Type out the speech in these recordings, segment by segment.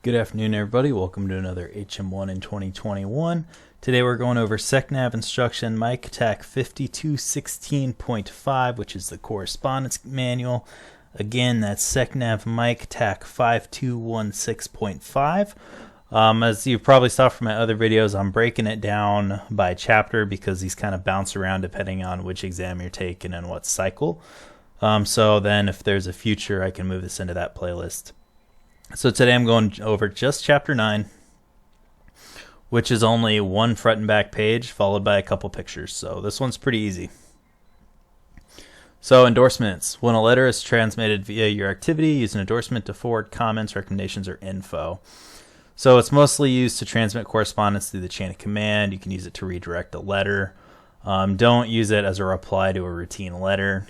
Good afternoon, everybody. Welcome to another HM1 in 2021. Today we're going over Secnav instruction Mike TAC 5216.5, which is the correspondence manual. Again, that's Secnav Mike TAC 5216.5. As you probably saw from my other videos, I'm breaking it down by chapter because these kind of bounce around depending on which exam you're taking and what cycle. So then if there's a future, I can move this into that playlist. So today I'm going over just chapter 9, which is only one front and back page followed by a couple pictures. So this one's pretty easy. So endorsements. When a letter is transmitted via your activity, use an endorsement to forward comments, recommendations, or info. So it's mostly used to transmit correspondence through the chain of command. You can use it to redirect a letter. Don't use it as a reply to a routine letter.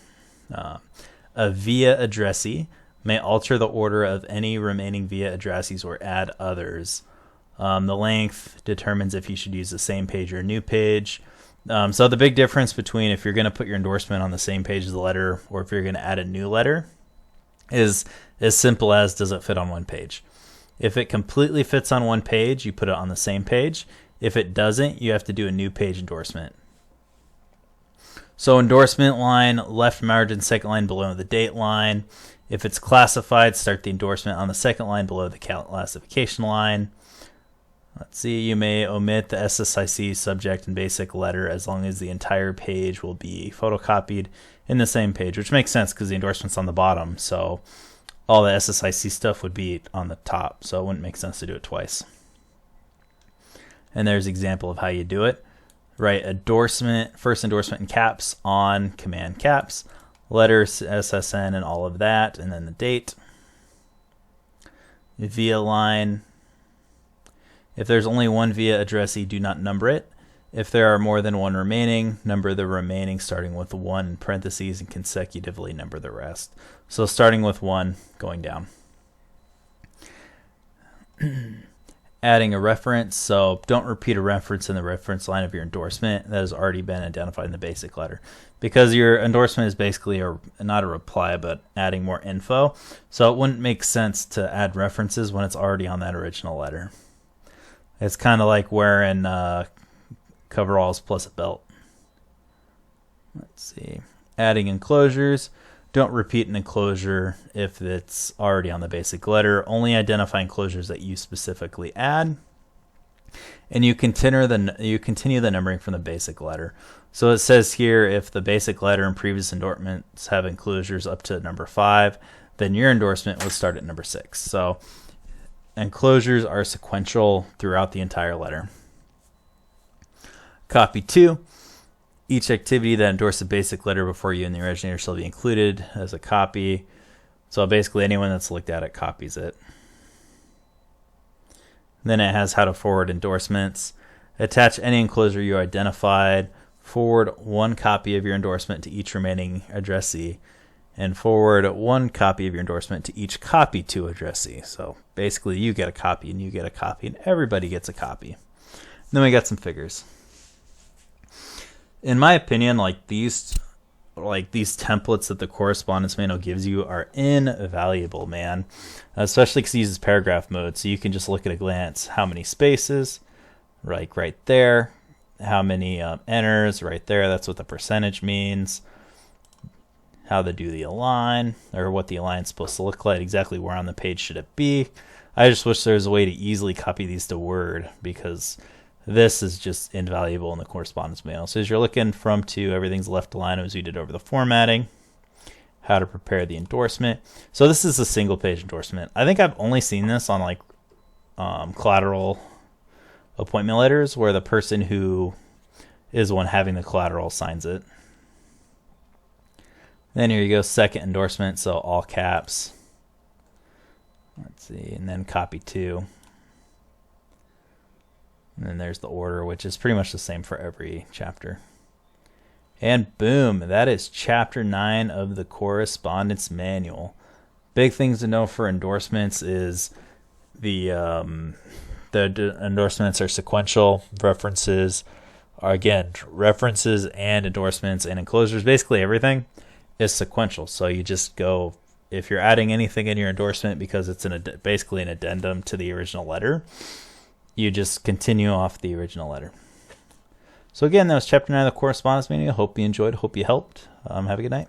A via addressee may alter the order of any remaining via addressees or add others. The length determines if you should use the same page or a new page. So the big difference between if you're going to put your endorsement on the same page as the letter or if you're going to add a new letter is as simple as, does it fit on one page? If it completely fits on one page, you put it on the same page. If it doesn't, you have to do a new page endorsement. So endorsement line, left margin, second line below the date line. If it's classified, start the endorsement on the second line below the classification line. Let's see, you may omit the SSIC subject and basic letter as long as the entire page will be photocopied in the same page, which makes sense because the endorsement's on the bottom, so all the SSIC stuff would be on the top, so it wouldn't make sense to do it twice. And there's an example of how you do it. Write endorsement, first endorsement in caps on command caps. Letters, SSN, and all of that, and then the date. Via line. If there's only one via addressee, do not number it. If there are more than one remaining, number the remaining starting with 1 in parentheses and consecutively number the rest. So starting with 1, going down. Adding a reference, so don't repeat a reference in the reference line of your endorsement that has already been identified in the basic letter, because your endorsement is basically not a reply but adding more info, so it wouldn't make sense to add references when it's already on that original letter. It's kind of like wearing coveralls plus a belt. Let's see, adding enclosures. Don't repeat an enclosure if it's already on the basic letter. Only identify enclosures that you specifically add. And you continue the numbering from the basic letter. So it says here, if the basic letter and previous endorsements have enclosures up to number 5, then your endorsement would start at number 6. So enclosures are sequential throughout the entire letter. Copy 2. Each activity that endorses a basic letter before you and the originator shall be included as a copy. So basically anyone that's looked at it copies it. Then it has how to forward endorsements. Attach any enclosure you identified. Forward 1 copy of your endorsement to each remaining addressee. And forward 1 copy of your endorsement to each copy to addressee. So basically you get a copy and you get a copy and everybody gets a copy. And then we got some figures. In my opinion, these templates that the correspondence manual gives you are invaluable, man. Especially because it uses paragraph mode, so you can just look at a glance how many spaces, right there, how many enters, right there. That's what the percentage means. How to do the align, or what the align is supposed to look like. Exactly where on the page should it be. I just wish there was a way to easily copy these to Word, because this is just invaluable in the correspondence manual. So as you're looking from to, everything's left aligned as we did over the formatting. How to prepare the endorsement. So this is a single page endorsement. I think I've only seen this on collateral appointment letters where the person who is the one having the collateral signs it. Then here you go, second endorsement, so all caps. Let's see, and then copy 2. And then there's the order, which is pretty much the same for every chapter. And boom, that is chapter 9 of the correspondence manual. Big things to know for endorsements is the endorsements are sequential. References are, again, references and endorsements and enclosures. Basically everything is sequential. So you just go if you're adding anything in your endorsement because it's basically an addendum to the original letter, you just continue off the original letter. So again, that was Chapter 9 of the Correspondence Manual. Hope you enjoyed. Hope you helped. Have a good night.